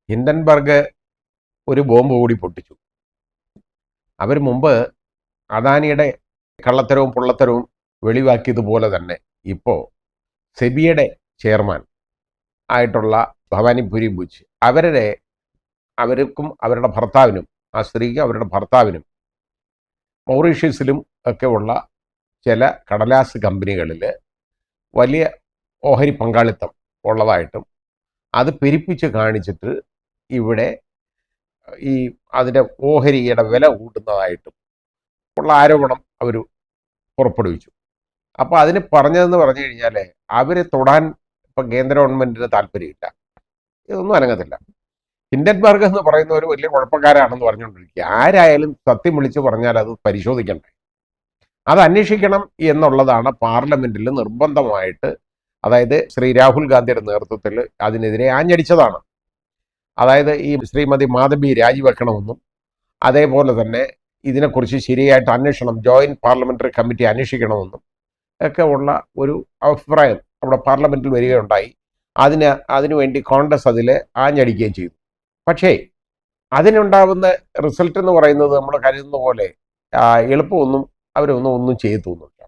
Hindenburg ഒരു bomb കൂടി പൊട്ടിച്ചു. അവർ മുമ്പ് അദാനിയുടെ കള്ളത്തരവും പൊള്ളത്തരവും വെളിവാക്കിയതുപോലെ തന്നെ ഇപ്പോൾ സെബിയുടെ ചെയർമാൻ ആയിട്ടുള്ള ഭവാനിപുരി ബുച്ച് അവർക്കും അവരുടെ ഭർത്താവിനും, ആ സ്ത്രീക്കും അവരുടെ ഭർത്താവിനും മൗറീഷ്യസിലും ഒക്കെ ഉള്ള ചില കടലാസ് കമ്പനികളിൽ വലിയ ഓഹരി പങ്കാളിത്തം ഉള്ളതായിട്ടും അത് പെരുപ്പിച്ച് കാണിച്ചിട്ട് ഇവിടെ അതിൻ്റെ ഓഹരിയുടെ വില കൂട്ടുന്നതായിട്ടും ഉള്ള ആരോപണം അവർ പുറപ്പെടുവിച്ചു. അപ്പോൾ അതിന് പറഞ്ഞതെന്ന് പറഞ്ഞു കഴിഞ്ഞാൽ അവർ തൊടാൻ ഇപ്പം കേന്ദ്ര ഗവൺമെൻറ്റിന് താല്പര്യമില്ല, ഇതൊന്നും അനങ്ങത്തില്ല. ഹിൻഡൻബർഗ് എന്ന് പറയുന്ന ഒരു വലിയ കുഴപ്പക്കാരാണെന്ന് പറഞ്ഞുകൊണ്ടിരിക്കുക. ആരായാലും സത്യം വിളിച്ച് പറഞ്ഞാൽ അത് പരിശോധിക്കണ്ടേ, അത് അന്വേഷിക്കണം എന്നുള്ളതാണ് പാർലമെന്റിൽ നിർബന്ധമായിട്ട്, അതായത് ശ്രീ രാഹുൽ ഗാന്ധിയുടെ നേതൃത്വത്തിൽ അതിനെതിരെ ആഞ്ഞടിച്ചതാണ്. അതായത് ഈ ശ്രീമതി മാധബി രാജിവെക്കണമെന്നും അതേപോലെ തന്നെ ഇതിനെക്കുറിച്ച് ശരിയായിട്ട് അന്വേഷണം, ജോയിന്റ് പാർലമെന്ററി കമ്മിറ്റി അന്വേഷിക്കണമെന്നും ഒക്കെ ഉള്ള ഒരു അഭിപ്രായം നമ്മുടെ പാർലമെന്റിൽ വരികയുണ്ടായി. അതിനുവേണ്ടി കോൺഗ്രസ് അതിൽ ആഞ്ഞടിക്കുകയും ചെയ്തു. പക്ഷേ അതിനുണ്ടാവുന്ന റിസൾട്ട് എന്ന് പറയുന്നത് നമ്മൾ കരുതുന്ന പോലെ എളുപ്പമൊന്നും ഒന്നും ചെയ്തൊന്നുമില്ല.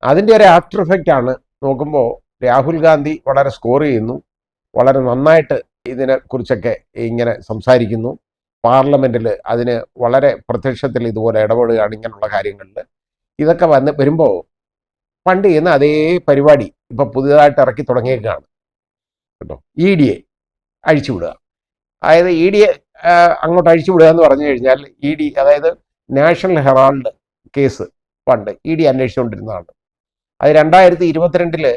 അതിൻ്റെ ഒരു ആഫ്റ്റർ എഫക്റ്റ് ആണ്. നോക്കുമ്പോൾ രാഹുൽ ഗാന്ധി വളരെ സ്കോർ ചെയ്യുന്നു, വളരെ നന്നായിട്ട് ഇതിനെക്കുറിച്ചൊക്കെ ഇങ്ങനെ സംസാരിക്കുന്നു, പാർലമെന്റിൽ അതിന് വളരെ പ്രത്യക്ഷത്തിൽ ഇതുപോലെ ഇടപെടുകയാണ് ഇങ്ങനെയുള്ള കാര്യങ്ങളിൽ. ഇതൊക്കെ വരുമ്പോൾ പണ്ട് ചെയ്യുന്ന അതേ പരിപാടി ഇപ്പം പുതിയതായിട്ട് ഇറക്കി തുടങ്ങിയേക്കാണ് കേട്ടോ. ED അഴിച്ചുവിടുക, അതായത് ED അങ്ങോട്ട് അഴിച്ചുവിടുക എന്ന് പറഞ്ഞു കഴിഞ്ഞാൽ ED, അതായത് നാഷണൽ ഹെറാൾഡ് കേസ് പണ്ട് ED അന്വേഷിച്ചുകൊണ്ടിരുന്നതാണ്. അത് 2022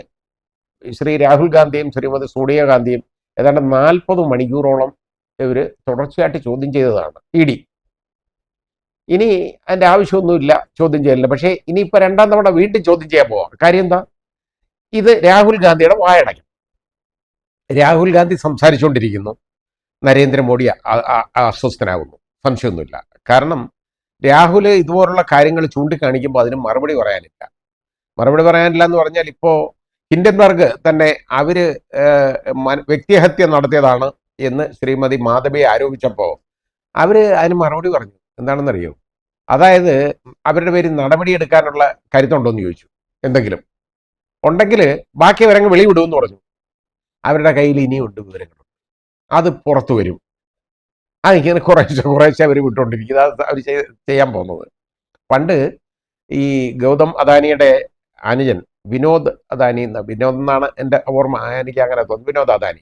ശ്രീ രാഹുൽ ഗാന്ധിയും ശ്രീമതി സോണിയ ഗാന്ധിയും ഏതാണ്ട് 40 മണിക്കൂറോളം ഇവർ തുടർച്ചയായിട്ട് ചോദ്യം ചെയ്തതാണ് ED. ഇനി അതിൻ്റെ ആവശ്യമൊന്നുമില്ല ചോദ്യം ചെയ്യലില്ല. പക്ഷേ ഇനിയിപ്പോൾ രണ്ടാം തവണ വീണ്ടും ചോദ്യം ചെയ്യാൻ പോവാം. കാര്യം എന്താ? ഇത് രാഹുൽ ഗാന്ധിയുടെ വായടയ്ക്കും. രാഹുൽ ഗാന്ധി സംസാരിച്ചുകൊണ്ടിരിക്കുന്നു, നരേന്ദ്രമോദി അസ്വസ്ഥനാകുന്നു, സംശയമൊന്നുമില്ല. കാരണം രാഹുൽ ഇതുപോലുള്ള കാര്യങ്ങൾ ചൂണ്ടിക്കാണിക്കുമ്പോൾ അതിന് മറുപടി പറയാനില്ല എന്ന് പറഞ്ഞാൽ ഇപ്പോൾ ഹിൻഡൻബർഗ് തന്നെ അവർ വ്യക്തിഹത്യ നടത്തിയതാണ് എന്ന് ശ്രീമതി മാധബിയെ ആരോപിച്ചപ്പോൾ അവർ അതിന് മറുപടി പറഞ്ഞു. എന്താണെന്നറിയോ? അതായത് അവരുടെ പേരിൽ നടപടിയെടുക്കാനുള്ള കരുത്തുണ്ടോയെന്ന് ചോദിച്ചു. എന്തെങ്കിലും ഉണ്ടെങ്കിൽ ബാക്കി വിവരങ്ങൾ വെളിവിടുമെന്ന് പറഞ്ഞു. അവരുടെ കയ്യിൽ ഇനിയുണ്ട് വിവരങ്ങൾ, അത് പുറത്തു വരും. അതിങ്ങനെ കുറേശ്ശെ അവർ വിട്ടുകൊണ്ടിരിക്കുന്നത്. അത് അവർ ചെയ്യാൻ പോകുന്നത്. പണ്ട് ഈ ഗൗതം അദാനിയുടെ അനുജൻ വിനോദ് എന്നാണ് എൻ്റെ ഓർമ്മ, എനിക്ക് അങ്ങനെ തോന്നുന്നു, വിനോദ് അദാനി.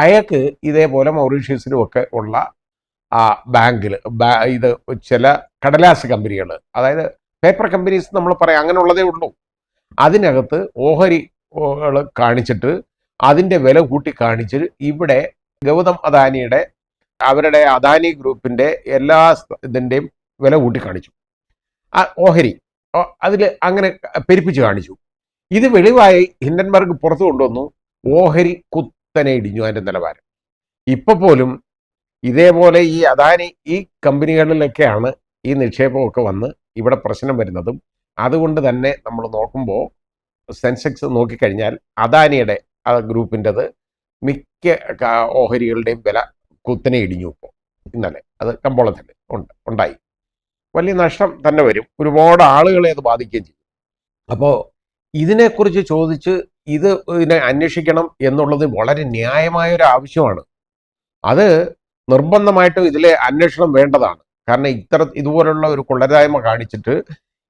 അയാൾക്ക് ഇതേപോലെ മൗറീഷ്യസിലും ഒക്കെ ഉള്ള ബാങ്കിൽ ഇത് ചില കടലാസ് കമ്പനികൾ, അതായത് പേപ്പർ കമ്പനീസ് നമ്മൾ പറയാം, അങ്ങനെയുള്ളതേ ഉള്ളൂ. അതിനകത്ത് ഓഹരികൾ കാണിച്ചിട്ട് അതിൻ്റെ വില കൂട്ടി കാണിച്ച് ഇവിടെ ഗൗതം അദാനിയുടെ അവരുടെ അദാനി ഗ്രൂപ്പിൻ്റെ എല്ലാ ഇതിൻ്റെയും വില കൂട്ടി കാണിച്ചു. ഓഹരി അതിൽ അങ്ങനെ പെരുപ്പിച്ച് കാണിച്ചു. ഇത് വെളിവായി ഹിൻഡൻബർഗ് പുറത്തു കൊണ്ടുവന്നു. ഓഹരി കുത്തനെ ഇടിഞ്ഞു അതിൻ്റെ നിലവാരം. ഇപ്പൊ പോലും ഇതേപോലെ ഈ അദാനി ഈ കമ്പനികളിലൊക്കെയാണ് ഈ നിക്ഷേപമൊക്കെ വന്ന് ഇവിടെ പ്രശ്നം വരുന്നതും. അതുകൊണ്ട് തന്നെ നമ്മൾ നോക്കുമ്പോൾ സെൻസെക്സ് നോക്കിക്കഴിഞ്ഞാൽ അദാനിയുടെ ഗ്രൂപ്പിൻ്റെത് മിക്ക ഓഹരികളുടെയും വില കുത്തനെ ഇടിഞ്ഞു. ഇപ്പോൾ ഇന്നലെ അത് കമ്പോളത്തിൽ ഉണ്ടായി. വലിയ നഷ്ടം തന്നെ വരും, ഒരുപാട് ആളുകളെ അത് ബാധിക്കുകയും ചെയ്യും. അപ്പോൾ ഇതിനെക്കുറിച്ച് ചോദിച്ച് ഇതിനെ അന്വേഷിക്കണം എന്നുള്ളത് വളരെ ന്യായമായൊരു ആവശ്യമാണ്. അത് നിർബന്ധമായിട്ടും ഇതിലെ അന്വേഷണം വേണ്ടതാണ്. കാരണം ഇതുപോലുള്ള ഒരു കൊള്ളരായ്മ കാണിച്ചിട്ട്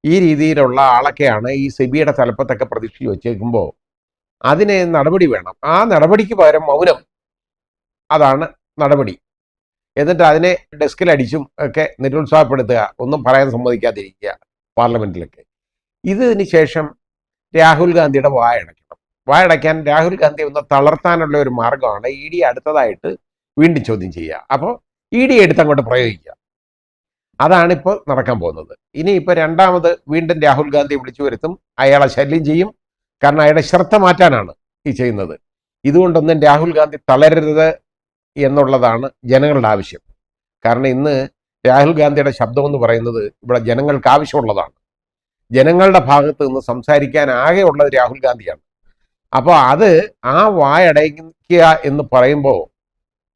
ഈ രീതിയിലുള്ള ആളൊക്കെയാണ് ഈ സെബിയുടെ തലപ്പത്തൊക്കെ പ്രതീക്ഷിച്ച് വെച്ചേക്കുമ്പോൾ അതിന് നടപടി വേണം. ആ നടപടിക്ക് പകരം മൗനം, അതാണ് നടപടി. എന്നിട്ട് അതിനെ ഡെസ്കിലടിച്ചും ഒക്കെ നിരുത്സാഹപ്പെടുത്തുക, ഒന്നും പറയാൻ സമ്മതിക്കാതിരിക്കുക പാർലമെന്റിലൊക്കെ. ഇതിന് ശേഷം രാഹുൽ ഗാന്ധിയുടെ വായടയ്ക്കാൻ രാഹുൽ ഗാന്ധി ഒന്ന് തളർത്താനുള്ള ഒരു മാർഗമാണ് ED അടുത്തതായിട്ട് വീണ്ടും ചോദ്യം ചെയ്യുക. അപ്പോൾ ED എടുത്തങ്ങോട്ട് പ്രയോഗിക്കുക. അതാണിപ്പോൾ നടക്കാൻ പോകുന്നത്. ഇനിയിപ്പോൾ രണ്ടാമത് വീണ്ടും രാഹുൽ ഗാന്ധി വിളിച്ചു വരുത്തും, അയാളെ ശല്യം ചെയ്യും. കാരണം അയാളുടെ ശ്രദ്ധ മാറ്റാനാണ് ഈ ചെയ്യുന്നത്. ഇതുകൊണ്ടൊന്നും രാഹുൽ ഗാന്ധി തളരരുത് എന്നുള്ളതാണ് ജനങ്ങളുടെ ആവശ്യം. കാരണം ഇന്ന് രാഹുൽ ഗാന്ധിയുടെ ശബ്ദം എന്ന് പറയുന്നത് ഇവിടെ ജനങ്ങൾക്ക് ആവശ്യമുള്ളതാണ്. ജനങ്ങളുടെ ഭാഗത്ത് നിന്ന് സംസാരിക്കാൻ ആകെ ഉള്ളത് രാഹുൽ ഗാന്ധിയാണ്. അപ്പോൾ അത് ആ വായടയ്ക്കുക എന്ന് പറയുമ്പോൾ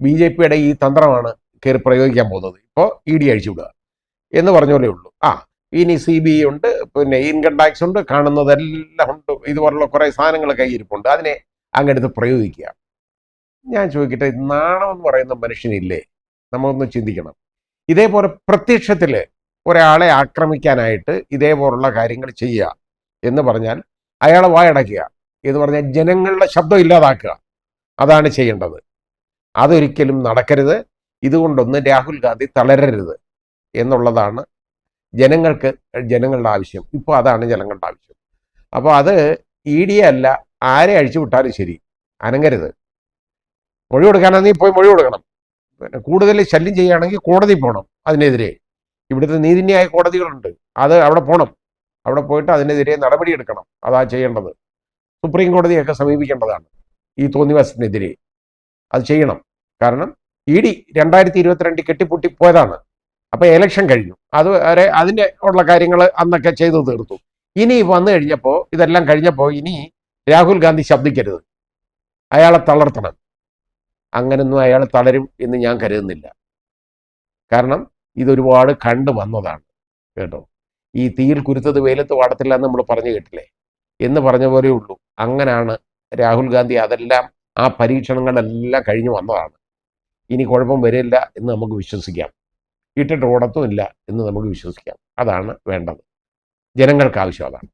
BJPയുടെ ഈ തന്ത്രമാണ് കയറി പ്രയോഗിക്കാൻ പോകുന്നത്. ഇപ്പോൾ ED അഴിച്ചുവിടുക എന്ന് പറഞ്ഞ പോലെ ഉള്ളൂ. ഇനി CBI ഉണ്ട്, പിന്നെ ഇൻകം ടാക്സ് ഉണ്ട്, കാണുന്നതെല്ലാം ഉണ്ട്, ഇതുപോലുള്ള കുറേ സാധനങ്ങൾ കയ്യിരിപ്പുണ്ട്, അതിനെ അങ്ങെടുത്ത് പ്രയോഗിക്കുക. ഞാൻ ചോദിക്കട്ടെ, നാണം എന്ന് പറയുന്ന മനുഷ്യനില്ലേ? നമ്മളൊന്ന് ചിന്തിക്കണം. ഇതേപോലെ പ്രത്യക്ഷത്തിൽ ഒരാളെ ആക്രമിക്കാനായിട്ട് ഇതേപോലുള്ള കാര്യങ്ങൾ ചെയ്യുക എന്ന് പറഞ്ഞാൽ അയാളെ വായടയ്ക്കുക എന്ന് പറഞ്ഞാൽ ജനങ്ങളുടെ ശബ്ദം ഇല്ലാതാക്കുക. അതാണ് ചെയ്യേണ്ടത്. അതൊരിക്കലും നടക്കരുത്. ഇതുകൊണ്ടൊന്നും രാഹുൽ ഗാന്ധി തളരരുത് എന്നുള്ളതാണ് ജനങ്ങളുടെ ആവശ്യം. ഇപ്പോൾ അതാണ് ജനങ്ങളുടെ ആവശ്യം. അപ്പോൾ അത് ED അല്ല, ആരെ അഴിച്ചു വിട്ടാലും ശരി, അനങ്ങരുത്. മൊഴി കൊടുക്കാനാണെങ്കിൽ പോയി മൊഴി കൊടുക്കണം. പിന്നെ കൂടുതൽ ശല്യം ചെയ്യുകയാണെങ്കിൽ കോടതി പോകണം അതിനെതിരെ. ഇവിടുത്തെ നീതിന്യായ കോടതികളുണ്ട്, അത് അവിടെ പോകണം. അവിടെ പോയിട്ട് അതിനെതിരെ നടപടിയെടുക്കണം. അതാ ചെയ്യേണ്ടത്. സുപ്രീം കോടതിയൊക്കെ സമീപിക്കേണ്ടതാണ് ഈ തോന്നിവാസത്തിനെതിരെ. അത് ചെയ്യണം. കാരണം ED 2022 കെട്ടിപ്പൂട്ടി പോയതാണ്. അപ്പോൾ എലക്ഷൻ കഴിഞ്ഞു, അത് വരെ അതിൻ്റെ ഉള്ള കാര്യങ്ങൾ അന്നൊക്കെ ചെയ്തു തീർത്തു. ഇനി വന്നു കഴിഞ്ഞപ്പോൾ, ഇതെല്ലാം കഴിഞ്ഞപ്പോൾ ഇനി രാഹുൽ ഗാന്ധി ശബ്ദിക്കരുത്, അയാളെ തളർത്തണം. അങ്ങനൊന്നും അയാൾ തളരും എന്ന് ഞാൻ കരുതുന്നില്ല. കാരണം ഇതൊരുപാട് കണ്ടു വന്നതാണ് കേട്ടോ. ഈ തീയിൽ കുരുത്തത് വെയിലത്ത് വാടത്തില്ല എന്ന് നമ്മൾ പറഞ്ഞു കേട്ടില്ലേ എന്ന് പറഞ്ഞ പോലെ ഉള്ളൂ. അങ്ങനെയാണ് രാഹുൽ ഗാന്ധി. അതെല്ലാം ആ പരീക്ഷണങ്ങളെല്ലാം കഴിഞ്ഞു വന്നതാണ്. ഇനി കുഴപ്പം വരില്ല എന്ന് നമുക്ക് വിശ്വസിക്കാം. ഇട്ടിട്ട് ഓടത്തുമില്ല എന്ന് നമുക്ക് വിശ്വസിക്കാം. അതാണ് വേണ്ടത്. ജനങ്ങൾക്ക് ആവശ്യം അതാണ്.